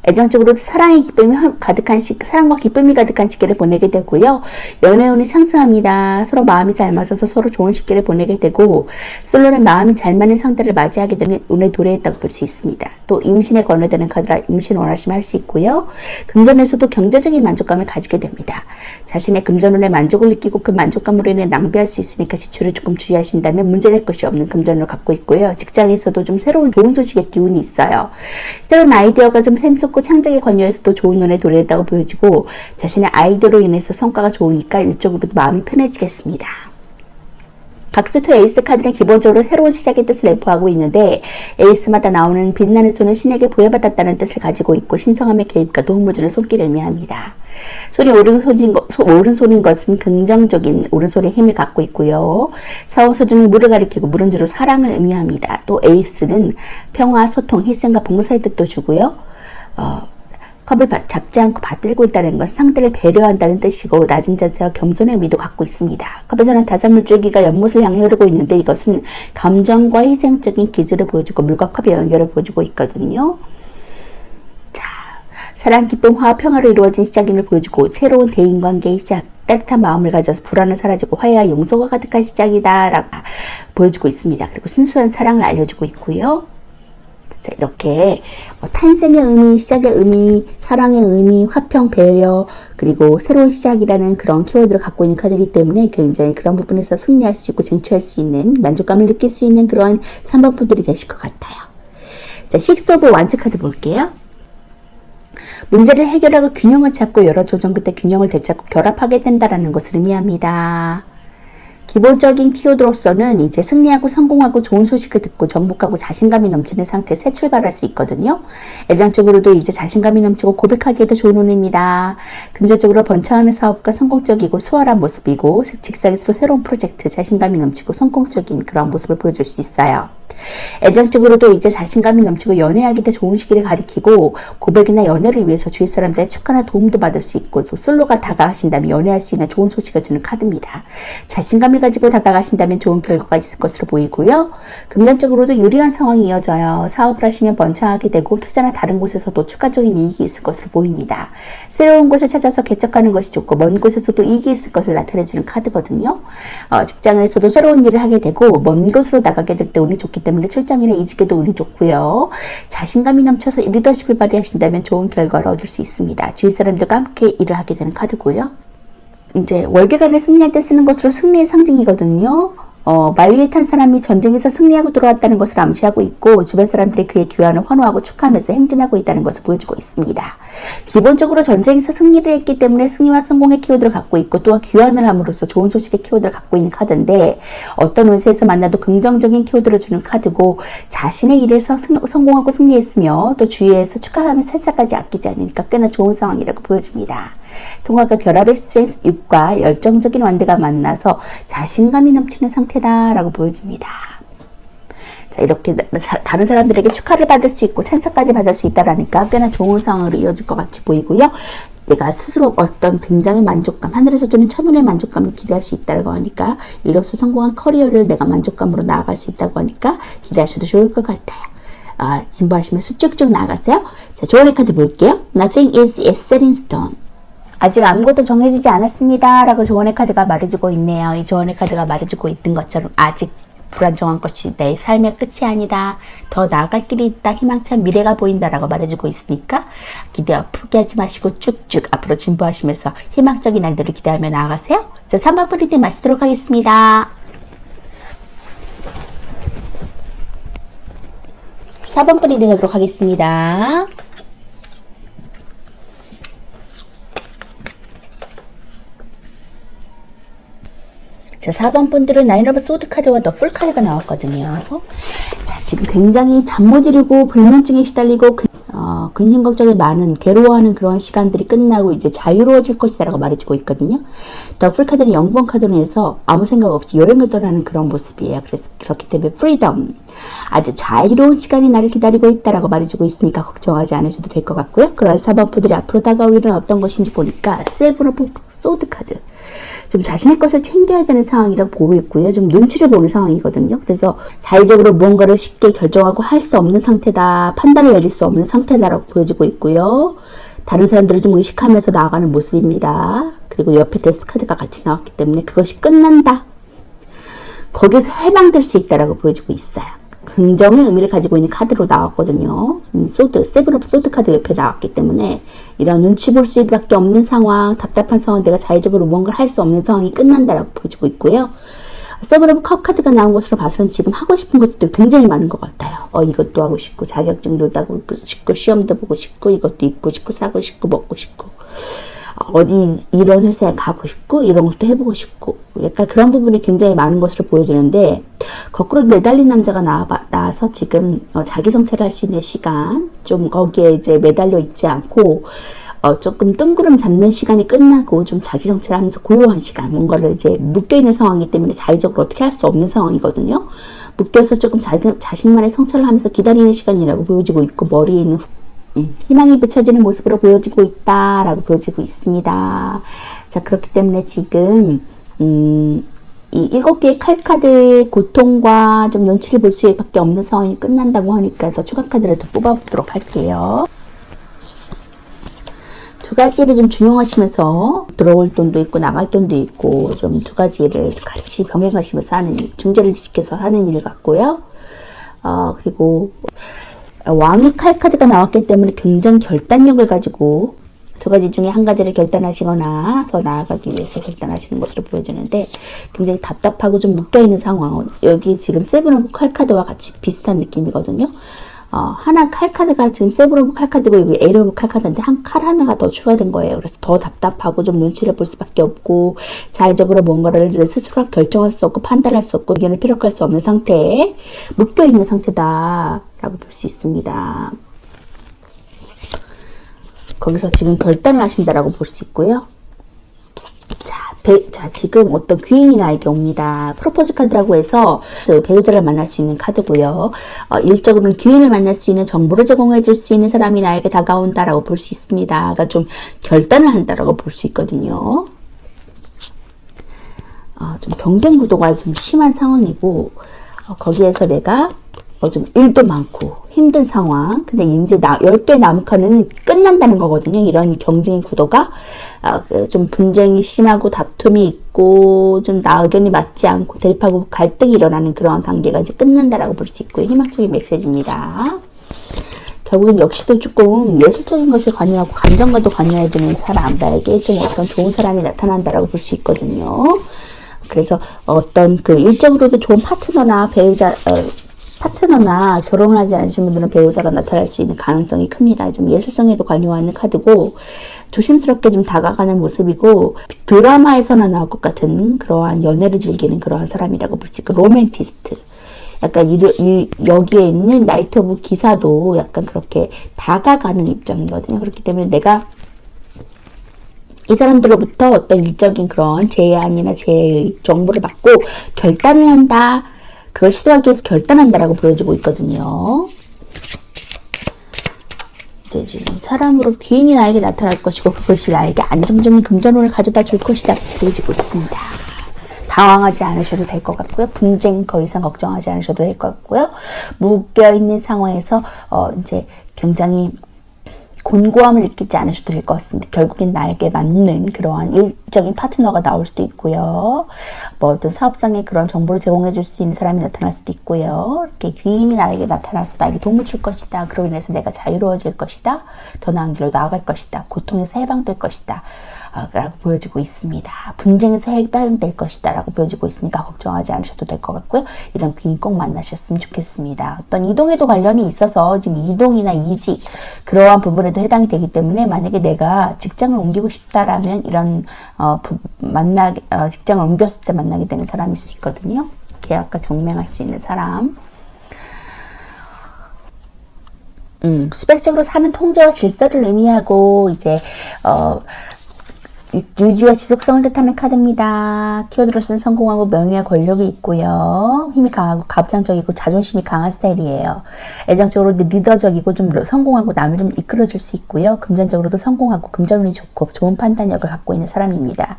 애정적으로 사랑과 기쁨이 가득한 시기를 보내게 되고요. 연애운이 상승합니다. 서로 마음이 잘 맞아서 서로 좋은 시기를 보내게 되고, 솔로는 마음이 잘 맞는 상대를 맞이하게 되는 운에 도래했다고 볼 수 있습니다. 또 임신에 권유되는 카드라 임신 원하시면 할 수 있고요. 금전에서도 경제적인 만족감을 가지게 됩니다. 자신의 금전운에 만족을 느끼고 그 만족감으로 인해 낭비할 수 있으니까 지출을 조금 주의하신다면 문제될 것이 없는 금전운을 갖고 있고요. 직장에서도 좀 새로운 좋은 소식의 기운이 있어요. 새로운 아이디어가 좀 샘솟고 창작에 관여해서도 좋은 눈에 도래했다고 보여지고, 자신의 아이디어로 인해서 성과가 좋으니까 일적으로도 마음이 편해지겠습니다. 각수토 에이스 카드는 기본적으로 새로운 시작의 뜻을 내포하고 있는데, 에이스마다 나오는 빛나는 손은 신에게 부여받았다는 뜻을 가지고 있고 신성함의 개입과 도움을 주는 손길을 의미합니다. 손이 오른손인 것은 긍정적인 오른손의 힘을 갖고 있고요. 사원소 중에 물을 가리키고 물은 주로 사랑을 의미합니다. 또 에이스는 평화, 소통, 희생과 봉사의 뜻도 주고요. 컵을 잡지 않고 받들고 있다는 것은 상대를 배려한다는 뜻이고, 낮은 자세와 겸손의 의미도 갖고 있습니다. 컵에서는 다섯 물줄기가 연못을 향해 흐르고 있는데, 이것은 감정과 희생적인 기질을 보여주고 물과 컵의 연결을 보여주고 있거든요. 자, 사랑, 기쁨, 화와 평화로 이루어진 시작임을 보여주고, 새로운 대인관계의 시작, 따뜻한 마음을 가져서 불안은 사라지고 화해와 용서가 가득한 시작이다 라고 보여주고 있습니다. 그리고 순수한 사랑을 알려주고 있고요. 자, 이렇게 탄생의 의미, 시작의 의미, 사랑의 의미, 화평, 배려, 그리고 새로운 시작이라는 그런 키워드를 갖고 있는 카드이기 때문에 굉장히 그런 부분에서 승리할 수 있고 쟁취할 수 있는, 만족감을 느낄 수 있는 그런 3번 분들이 되실 것 같아요. 자, 식스 오브 완츠 카드 볼게요. 문제를 해결하고 균형을 찾고 여러 조정 끝에 균형을 되찾고 결합하게 된다는 것을 의미합니다. 기본적인 키워드로서는 이제 승리하고 성공하고 좋은 소식을 듣고 정복하고 자신감이 넘치는 상태에 새 출발할 수 있거든요. 애정적으로도 이제 자신감이 넘치고 고백하기에도 좋은 운입니다. 금전적으로 번창하는 사업과 성공적이고 수월한 모습이고, 직장에서도 새로운 프로젝트, 자신감이 넘치고 성공적인 그런 모습을 보여줄 수 있어요. 애정적으로도 이제 자신감이 넘치고 연애하기도 좋은 시기를 가리키고, 고백이나 연애를 위해서 주위 사람들의 축하나 도움도 받을 수 있고, 또 솔로가 다가가신다면 연애할 수 있는 좋은 소식을 주는 카드입니다. 자신감을 가지고 다가가신다면 좋은 결과가 있을 것으로 보이고요. 금전적으로도 유리한 상황이 이어져요. 사업을 하시면 번창하게 되고, 투자나 다른 곳에서도 추가적인 이익이 있을 것으로 보입니다. 새로운 곳을 찾아서 개척하는 것이 좋고, 먼 곳에서도 이익이 있을 것을 나타내주는 카드거든요. 직장에서도 새로운 일을 하게 되고, 먼 곳으로 나가게 될 때 운이 좋기 때문에 출장이나 이직에도 운이 좋고요. 자신감이 넘쳐서 리더십을 발휘하신다면 좋은 결과를 얻을 수 있습니다. 주위 사람들과 함께 일을 하게 되는 카드고요. 이제 월계관을 승리할 때 쓰는 것으로 승리의 상징이거든요. 만리에 탄 사람이 전쟁에서 승리하고 돌아왔다는 것을 암시하고 있고, 주변 사람들이 그의 귀환을 환호하고 축하하면서 행진하고 있다는 것을 보여주고 있습니다. 기본적으로 전쟁에서 승리를 했기 때문에 승리와 성공의 키워드를 갖고 있고, 또한 귀환을 함으로써 좋은 소식의 키워드를 갖고 있는 카드인데, 어떤 운세에서 만나도 긍정적인 키워드를 주는 카드고, 자신의 일에서 성공하고 승리했으며 또 주위에서 축하하며 살살까지 아끼지 않으니까 꽤나 좋은 상황이라고 보여집니다. 통화가 결합의 스트레스 6과 열정적인 완대가 만나서 자신감이 넘치는 상태다라고 보여집니다. 자, 이렇게 다른 사람들에게 축하를 받을 수 있고 찬사까지 받을 수 있다라니까 꽤나 좋은 상황으로 이어질 것 같이 보이고요. 내가 스스로 어떤 굉장히 만족감, 하늘에서 주는 천운의 만족감을 기대할 수 있다고 하니까, 일로서 성공한 커리어를 내가 만족감으로 나아갈 수 있다고 하니까 기대하셔도 좋을 것 같아요. 진보하시면서 쭉쭉 나가세요. 자, 조언의 카드 볼게요. Nothing is set in stone. 아직 아무것도 정해지지 않았습니다 라고 조언의 카드가 말해주고 있네요. 이 조언의 카드가 말해주고 있는 것처럼 아직 불안정한 것이 내 삶의 끝이 아니다, 더 나아갈 길이 있다, 희망찬 미래가 보인다 라고 말해주고 있으니까 기대와 포기하지 마시고 쭉쭉 앞으로 진보하시면서 희망적인 날들을 기대하며 나아가세요. 자, 3번 프리딩 마치도록 하겠습니다. 4번 프리딩 하도록 하겠습니다. 자, 4번 분들은 나인 오브 소드 카드와 더 풀 카드가 나왔거든요. 자, 지금 굉장히 잠 못 이루고 불면증에 시달리고 근심 걱정이 많은 괴로워하는 그런 시간들이 끝나고 이제 자유로워질 것이다 라고 말해주고 있거든요. 더풀 카드는 0번 카드에서 아무 생각 없이 여행을 떠나는 그런 모습이에요. 그래서 그렇기 때문에 프리덤, 아주 자유로운 시간이 나를 기다리고 있다라고 말해주고 있으니까 걱정하지 않으셔도 될 것 같고요. 그런 사방푸들이 앞으로 다가올 일은 어떤 것인지 보니까 세븐 오브 소드 카드, 좀 자신의 것을 챙겨야 되는 상황이라고 보고 있고요. 좀 눈치를 보는 상황이거든요. 그래서 자의적으로 무언가를 쉽게 결정하고 할 수 없는 상태다, 판단을 내릴 수 없는 상태다라고 보여지고 있고요. 다른 사람들을 좀 의식하면서 나아가는 모습입니다. 그리고 옆에 데스 카드가 같이 나왔기 때문에 그것이 끝난다, 거기서 해방될 수 있다라고 보여지고 있어요. 긍정의 의미를 가지고 있는 카드로 나왔거든요. 소드, 세븐 오브 소드 카드 옆에 나왔기 때문에 이런 눈치 볼 수밖에 없는 상황, 답답한 상황, 내가 자의적으로 뭔가를 할 수 없는 상황이 끝난다라고 보여지고 있고요. 세븐 오브 컵 카드가 나온 것으로 봐서는 지금 하고 싶은 것들이 굉장히 많은 것 같아요. 이것도 하고 싶고, 자격증도 따고 싶고, 시험도 보고 싶고, 이것도 입고 싶고, 사고 싶고, 먹고 싶고, 어디 이런 회사에 가고 싶고, 이런 것도 해보고 싶고, 약간 그런 부분이 굉장히 많은 것으로 보여지는데, 거꾸로 매달린 남자가 나와서 지금 자기 성찰을 할 수 있는 시간, 좀 거기에 이제 매달려 있지 않고 조금 뜬구름 잡는 시간이 끝나고 좀 자기 성찰을 하면서 고요한 시간, 뭔가를 이제 묶여있는 상황이기 때문에 자의적으로 어떻게 할 수 없는 상황이거든요. 묶여서 조금 자신만의 성찰을 하면서 기다리는 시간이라고 보여지고 있고, 머리에 있는 희망이 비춰지는 모습으로 보여지고 있다라고 보여지고 있습니다. 자, 그렇기 때문에 지금 이 7개의 칼카드의 고통과 좀 눈치를 볼 수밖에 없는 상황이 끝난다고 하니까 더 추가 카드를 더 뽑아보도록 할게요. 두 가지를 좀 준용하시면서 들어올 돈도 있고 나갈 돈도 있고 좀 두 가지를 같이 병행하시면서 하는, 중재를 지켜서 하는 일 같고요. 그리고 왕의 칼 카드가 나왔기 때문에 굉장히 결단력을 가지고 두 가지 중에 한 가지를 결단하시거나 더 나아가기 위해서 결단하시는 것으로 보여지는데, 굉장히 답답하고 좀 묶여있는 상황, 여기 지금 세븐 오브 칼 카드와 같이 비슷한 느낌이거든요. 하나 칼 카드가 지금 세븐 오브 칼 카드고 여기 에이트 오브 칼 카드인데 한 칼 하나가 더 추가된 거예요. 그래서 더 답답하고 좀 눈치를 볼 수밖에 없고, 자의적으로 뭔가를 스스로 결정할 수 없고 판단할 수 없고 의견을 피력할 수 없는 상태에 묶여있는 상태다 라고 볼 수 있습니다. 거기서 지금 결단을 하신다라고 볼 수 있고요. 자, 지금 어떤 귀인이 나에게 옵니다. 프로포즈 카드라고 해서 배우자를 만날 수 있는 카드고요. 일적으로는 귀인을 만날 수 있는 정보를 제공해 줄 수 있는 사람이 나에게 다가온다라고 볼 수 있습니다. 그러니까 좀 결단을 한다라고 볼 수 있거든요. 좀 경쟁 구도가 좀 심한 상황이고, 거기에서 내가 좀 일도 많고 힘든 상황, 근데 이제 10개 남은 칸은 끝난다는 거거든요. 이런 경쟁의 구도가 좀 분쟁이 심하고 다툼이 있고 좀 나 의견이 맞지 않고 대립하고 갈등이 일어나는 그런 단계가 이제 끝난다라고 볼 수 있고요. 희망적인 메시지입니다. 결국엔 역시도 조금 예술적인 것에 관여하고 감정과도 관여해주는 사람들에게 좀 어떤 좋은 사람이 나타난다라고 볼 수 있거든요. 그래서 어떤 그 일적으로도 좋은 파트너나 파트너나 결혼을 하지 않으신 분들은 배우자가 나타날 수 있는 가능성이 큽니다. 좀 예술성에도 관여하는 카드고, 조심스럽게 좀 다가가는 모습이고, 드라마에서나 나올 것 같은 그러한 연애를 즐기는 그러한 사람이라고 볼 수 있고, 로맨티스트. 약간 여기에 있는 나이트 오브 기사도 약간 그렇게 다가가는 입장이거든요. 그렇기 때문에 내가 이 사람들로부터 어떤 일적인 그런 제안이나 제의 정보를 받고 결단을 한다, 그걸 시도하기 위해서 결단한다라고 보여지고 있거든요. 이제 지금 사람으로 귀인이 나에게 나타날 것이고, 그것이 나에게 안정적인 금전운을 가져다 줄 것이다 보여지고 있습니다. 당황하지 않으셔도 될 것 같고요. 분쟁 더 이상 걱정하지 않으셔도 될 것 같고요. 묶여있는 상황에서 이제 굉장히 곤고함을 느끼지 않으셔도 될 것 같습니다. 결국엔 나에게 맞는 그러한 일적인 파트너가 나올 수도 있고요. 뭐 어떤 사업상의 그런 정보를 제공해 줄 수 있는 사람이 나타날 수도 있고요. 이렇게 귀인이 나에게 나타나서 나에게 도움을 줄 것이다. 그로 인해서 내가 자유로워질 것이다. 더 나은 길로 나아갈 것이다. 고통에서 해방될 것이다. 라고 보여지고 있습니다. 분쟁에서 해방될 것이다 라고 보여지고 있으니까 걱정하지 않으셔도 될 것 같고요. 이런 귀인 꼭 만나셨으면 좋겠습니다. 어떤 이동에도 관련이 있어서 지금 이동이나 이직 그러한 부분에도 해당이 되기 때문에, 만약에 내가 직장을 옮기고 싶다라면 이런 직장을 옮겼을 때 만나게 되는 사람일 수 있거든요. 계약과 경맹할 수 있는 사람. 수백적으로 사는 통제와 질서를 의미하고 이제 유지와 지속성을 뜻하는 카드입니다. 키워드로서는 성공하고 명예와 권력이 있고요. 힘이 강하고 가부장적이고 자존심이 강한 스타일이에요. 애정적으로 리더적이고 좀 성공하고 남을 좀 이끌어줄 수 있고요. 금전적으로도 성공하고 금전운이 좋고 좋은 판단력을 갖고 있는 사람입니다.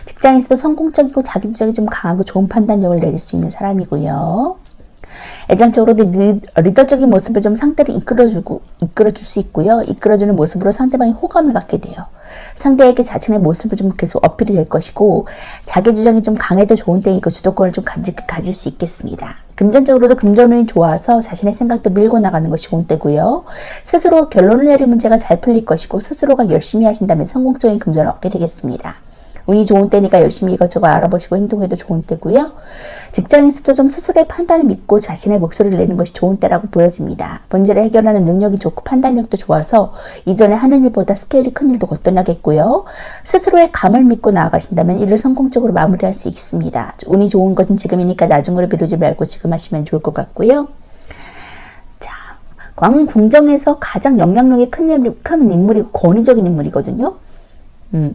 직장에서도 성공적이고 자기주장이 좀 강하고 좋은 판단력을 내릴 수 있는 사람이고요. 애정적으로도 리더적인 모습을 좀 상대를 이끌어줄 수 있고요. 이끌어주는 모습으로 상대방이 호감을 갖게 돼요. 상대에게 자신의 모습을 좀 계속 어필이 될 것이고, 자기 주장이 좀 강해도 좋은 때이고 주도권을 좀 가질 수 있겠습니다. 금전적으로도 금전운이 좋아서 자신의 생각도 밀고 나가는 것이 좋은 때고요. 스스로 결론을 내릴 문제가 잘 풀릴 것이고, 스스로가 열심히 하신다면 성공적인 금전을 얻게 되겠습니다. 운이 좋은 때니까 열심히 이것저것 알아보시고 행동해도 좋은 때고요. 직장에서도 좀 스스로의 판단을 믿고 자신의 목소리를 내는 것이 좋은 때라고 보여집니다. 문제를 해결하는 능력이 좋고 판단력도 좋아서 이전에 하는 일보다 스케일이 큰 일도 거뜬하겠고요. 스스로의 감을 믿고 나아가신다면 일을 성공적으로 마무리할 수 있습니다. 운이 좋은 것은 지금이니까 나중으로 미루지 말고 지금 하시면 좋을 것 같고요. 자, 궁정에서 가장 영향력이 큰 인물이고 권위적인 인물이거든요.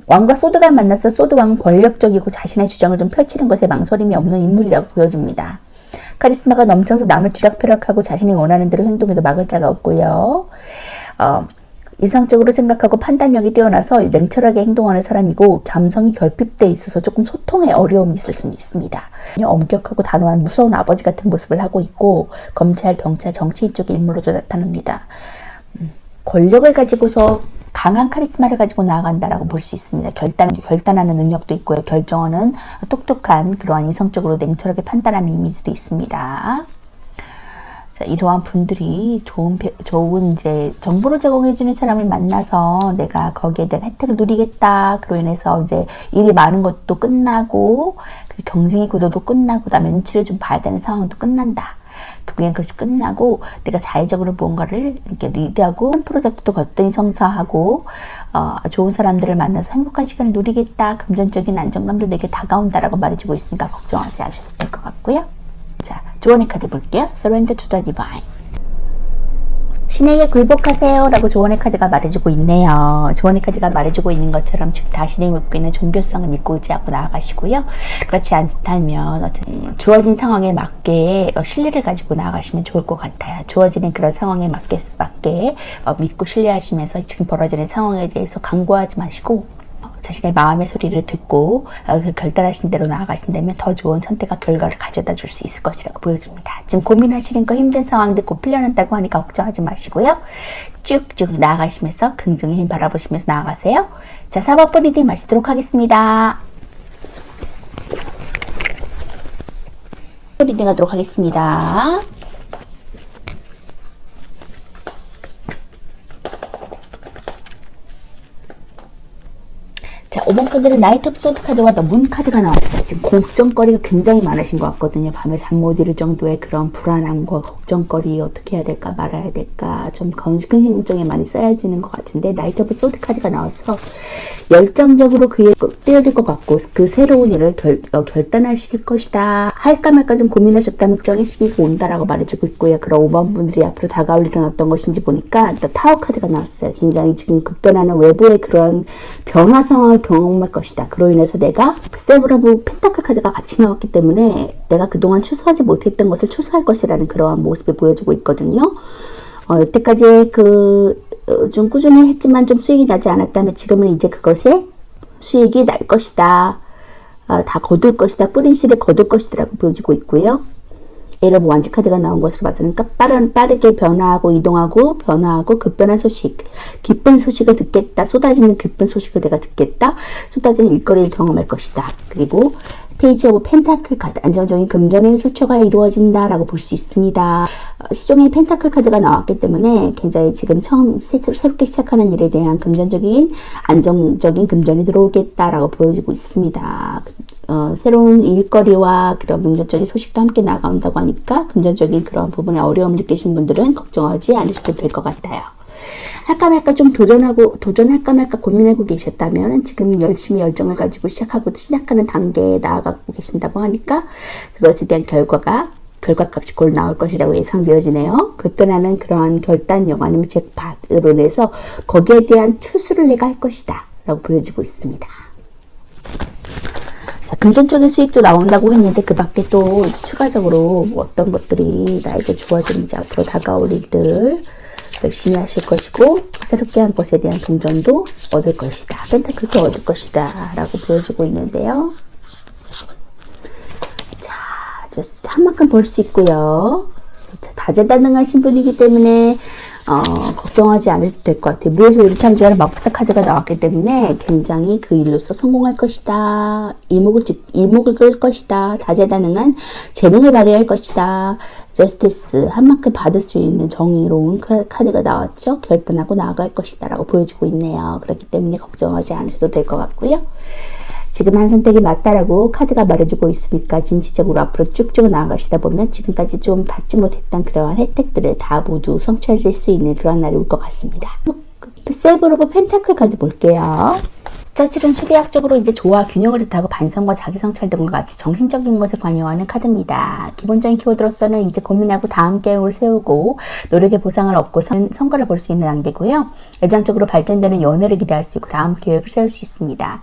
왕과 소드가 만나서 소드왕은 권력적이고 자신의 주장을 좀 펼치는 것에 망설임이 없는 인물이라고 보여집니다. 카리스마가 넘쳐서 남을 쥐락펴락하고 자신이 원하는 대로 행동해도 막을 자가 없고요. 이성적으로 생각하고 판단력이 뛰어나서 냉철하게 행동하는 사람이고, 감성이 결핍돼 있어서 조금 소통에 어려움이 있을 수는 있습니다. 엄격하고 단호한 무서운 아버지 같은 모습을 하고 있고, 검찰, 경찰, 정치인 쪽의 인물로도 나타납니다. 권력을 가지고서 강한 카리스마를 가지고 나아간다라고 볼 수 있습니다. 결단하는 능력도 있고요. 결정하는 똑똑한 그러한 이성적으로 냉철하게 판단하는 이미지도 있습니다. 자, 이러한 분들이 좋은 이제 정보를 제공해주는 사람을 만나서 내가 거기에 대한 혜택을 누리겠다. 그로 인해서 이제 일이 많은 것도 끝나고, 경쟁의 구도도 끝나고, 그다음에 눈치를 좀 봐야 되는 상황도 끝난다. 그냥 그것이 끝나고 내가 자의적으로 뭔가를 이렇게 리드하고 프로젝트도 거뜬히 성사하고 좋은 사람들을 만나서 행복한 시간을 누리겠다. 금전적인 안정감도 내게 다가온다라고 말해주고 있으니까 걱정하지 않으셔도 될 것 같고요. 자, 조언의 카드 볼게요. Surrender to the Divine. 신에게 굴복하세요 라고 조언의 카드가 말해주고 있네요. 조언의 카드가 말해주고 있는 것처럼 즉 자신이 믿고 있는 종교성을 믿고 의지하고 나아가시고요. 그렇지 않다면 주어진 상황에 맞게 신뢰를 가지고 나아가시면 좋을 것 같아요. 주어지는 그런 상황에 맞게 믿고 신뢰하시면서 지금 벌어지는 상황에 대해서 간과하지 마시고 자신의 마음의 소리를 듣고 결단하신 대로 나아가신다면 더 좋은 선택과 결과를 가져다 줄 수 있을 것이라고 보여집니다. 지금 고민하시는 거 힘든 상황들 곧 풀려난다고 하니까 걱정하지 마시고요. 쭉쭉 나아가시면서 긍정의 힘 바라보시면서 나아가세요. 자, 4번 리딩 마치도록 하겠습니다. 리딩 하도록 하겠습니다. 자, 5번 카드는 나이트 오브 소드 카드와 더 문 카드가 나왔어요. 지금 걱정거리가 굉장히 많으신 것 같거든요. 밤에 잠 못 이룰 정도의 그런 불안함과 걱정거리, 어떻게 해야 될까 말아야 될까 좀 근심걱정에 많이 쌓여지는 것 같은데, 나이트 오브 소드 카드가 나와서 열정적으로 그에 뛰어들 것 같고 그 새로운 일을 결단하실 것이다. 할까 말까 좀 고민하셨다면 정의 시기가 온다라고 말해주고 있고요. 그런 5번 분들이 앞으로 다가올 일은 어떤 것인지 보니까 또 타워 카드가 나왔어요. 굉장히 지금 급변하는 외부의 그런 변화 상황을 경험할 것이다. 그로 인해서 내가 세브라브 펜타클 카드가 같이 나왔기 때문에 내가 그동안 추수하지 못했던 것을 추수할 것이라는 그러한 모습을 보여주고 있거든요. 여태까지 좀 꾸준히 했지만 좀 수익이 나지 않았다면 지금은 이제 그것에 수익이 날 것이다. 다 거둘 것이다. 뿌린 씨를 거둘 것이다라고 보여지고 있고요. 에러브 완지 카드가 나온 것으로 봐서는 빠르게 변화하고 이동하고 변화하고 급변한 소식, 기쁜 소식을 듣겠다. 쏟아지는 기쁜 소식을 내가 듣겠다. 쏟아지는 일거리를 경험할 것이다. 그리고 페이지 오브 펜타클 카드, 안정적인 금전의 수초가 이루어진다라고 볼 수 있습니다. 시종의 펜타클 카드가 나왔기 때문에 굉장히 지금 처음 새롭게 시작하는 일에 대한 금전적인 안정적인 금전이 들어오겠다라고 보여지고 있습니다. 새로운 일거리와 그런 금전적인 소식도 함께 나간다고 하니까 금전적인 그런 부분에 어려움을 느끼신 분들은 걱정하지 않으셔도 될 것 같아요. 할까 말까 좀 도전할까 말까 고민하고 계셨다면 지금 열심히 열정을 가지고 시작하는 단계에 나아가고 계신다고 하니까 그것에 대한 결과가 결과값이 곧 나올 것이라고 예상되어지네요. 급변하는 그런 결단력 아니면 잭팟으로 인해서 거기에 대한 추수를 내가 할 것이다 라고 보여지고 있습니다. 자, 금전적인 수익도 나온다고 했는데 그 밖에 또 추가적으로 어떤 것들이 나에게 주어지는지 앞으로 다가올 일들 열심히 하실 것이고 새롭게 한 것에 대한 동전도 얻을 것이다. 펜타클도 얻을 것이다 라고 보여지고 있는데요. 자, 한 만큼 볼 수 있고요. 자, 다재다능하신 분이기 때문에 걱정하지 않아도 될 것 같아요. 무에서 일참지하는 마법사 카드가 나왔기 때문에 굉장히 그 일로서 성공할 것이다. 이목을 끌 것이다. 다재다능한 재능을 발휘할 것이다. 저스티스 한 만큼 받을 수 있는 정의로운 카드가 나왔죠. 결단하고 나아갈 것이다 라고 보여지고 있네요. 그렇기 때문에 걱정하지 않으셔도 될 것 같고요. 지금 한 선택이 맞다라고 카드가 말해주고 있으니까 진취적으로 앞으로 쭉쭉 나아가시다 보면 지금까지 좀 받지 못했던 그러한 혜택들을 다 모두 성취하실 수 있는 그런 날이 올 것 같습니다. 세븐 오브 펜타클 카드 볼게요. 사실은 수비학적으로 이제 조화, 균형을 뜻하고 반성과 자기성찰 등과 같이 정신적인 것에 관여하는 카드입니다. 기본적인 키워드로서는 이제 고민하고 다음 계획을 세우고 노력의 보상을 얻고 성과를 볼 수 있는 단계고요. 애정적으로 발전되는 연애를 기대할 수 있고 다음 계획을 세울 수 있습니다.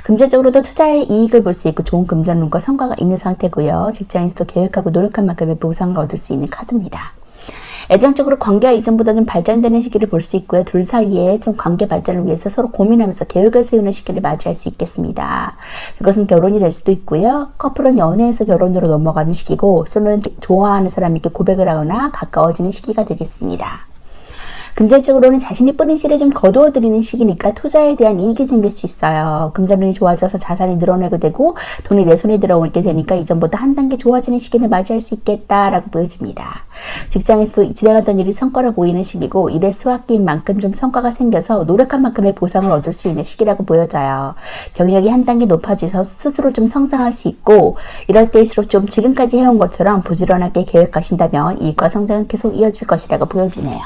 금전적으로도 투자의 이익을 볼 수 있고 좋은 금전운과 성과가 있는 상태고요. 직장에서도 계획하고 노력한 만큼의 보상을 얻을 수 있는 카드입니다. 애정적으로 관계가 이전보다 좀 발전되는 시기를 볼 수 있고요. 둘 사이에 좀 관계 발전을 위해서 서로 고민하면서 계획을 세우는 시기를 맞이할 수 있겠습니다. 이것은 결혼이 될 수도 있고요. 커플은 연애에서 결혼으로 넘어가는 시기고, 또는 좋아하는 사람에게 고백을 하거나 가까워지는 시기가 되겠습니다. 금전적으로는 자신이 뿌린 씨를 좀 거두어들이는 시기니까 투자에 대한 이익이 생길 수 있어요. 금전운이 좋아져서 자산이 늘어나게 되고 돈이 내 손에 들어오게 되니까 이전보다 한 단계 좋아지는 시기를 맞이할 수 있겠다라고 보여집니다. 직장에서 진행하던 일이 성과를 보이는 시기고 일의 수확기인 만큼 좀 성과가 생겨서 노력한 만큼의 보상을 얻을 수 있는 시기라고 보여져요. 경력이 한 단계 높아져서 스스로 좀 성장할 수 있고 이럴 때일수록 좀 지금까지 해온 것처럼 부지런하게 계획하신다면 이익과 성장은 계속 이어질 것이라고 보여지네요.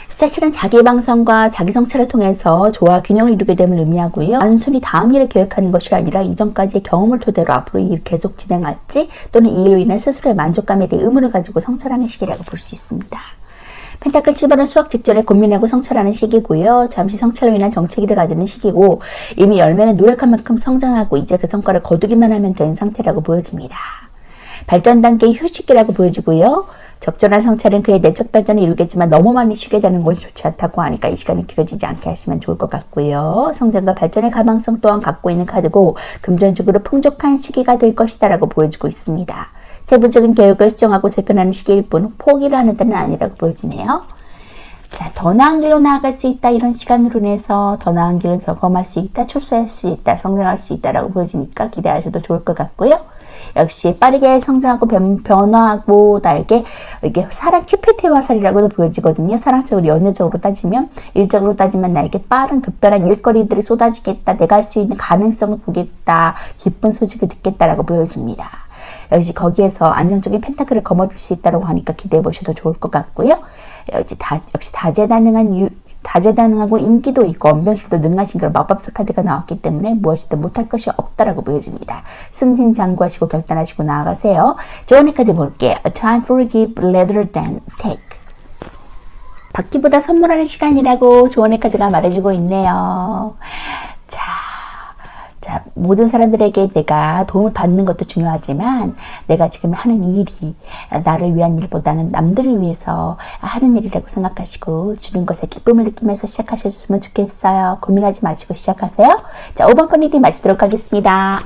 사실은 자기 방성과 자기 성찰을 통해서 조화 균형을 이루게 됨을 의미하고요. 단순히 다음 일을 계획하는 것이 아니라 이전까지의 경험을 토대로 앞으로 이 일을 계속 진행할지 또는 이 일로 인한 스스로의 만족감에 대해 의문을 가지고 성찰하는 시기라고 볼 수 있습니다. 펜타클 7번은 수학 직전에 고민하고 성찰하는 시기고요. 잠시 성찰로 인한 정체기를 가지는 시기고 이미 열매는 노력한 만큼 성장하고 이제 그 성과를 거두기만 하면 된 상태라고 보여집니다. 발전 단계의 휴식기라고 보여지고요. 적절한 성찰은 그의 내적 발전을 이루겠지만 너무 많이 쉬게 되는 것이 좋지 않다고 하니까 이 시간이 길어지지 않게 하시면 좋을 것 같고요. 성장과 발전의 가망성 또한 갖고 있는 카드고 금전적으로 풍족한 시기가 될 것이다 라고 보여지고 있습니다. 세부적인 계획을 수정하고 재편하는 시기일 뿐 포기를 하는 데는 아니라고 보여지네요. 자, 더 나은 길로 나아갈 수 있다. 이런 시간으로 인해서 더 나은 길을 경험할 수 있다. 출소할 수 있다. 성장할 수 있다라고 보여지니까 기대하셔도 좋을 것 같고요. 역시 빠르게 성장하고 변화하고 나에게 이게 사랑 큐피트의 화살이라고도 보여지거든요. 사랑적으로 연애적으로 따지면 일적으로 따지면 나에게 빠른 급변한 일거리들이 쏟아지겠다. 내가 할 수 있는 가능성을 보겠다. 기쁜 소식을 듣겠다라고 보여집니다. 역시 거기에서 안정적인 펜타클을 거머쥘 수 있다고 하니까 기대해 보셔도 좋을 것 같고요. 역시 다재다능하고 인기도 있고 언변실도 능하신 그런 마법사 카드가 나왔기 때문에 무엇이든 못할 것이 없다라고 보여집니다. 승승장구하시고 결단하시고 나아가세요. 조언의 카드 볼게요. A time for give rather than take. 받기보다 선물하는 시간이라고 조언의 카드가 말해주고 있네요. 자, 모든 사람들에게 내가 도움을 받는 것도 중요하지만 내가 지금 하는 일이 나를 위한 일보다는 남들을 위해서 하는 일이라고 생각하시고 주는 것에 기쁨을 느끼면서 시작하셨으면 좋겠어요. 고민하지 마시고 시작하세요. 자, 5번 건 리딩 마치도록 하겠습니다.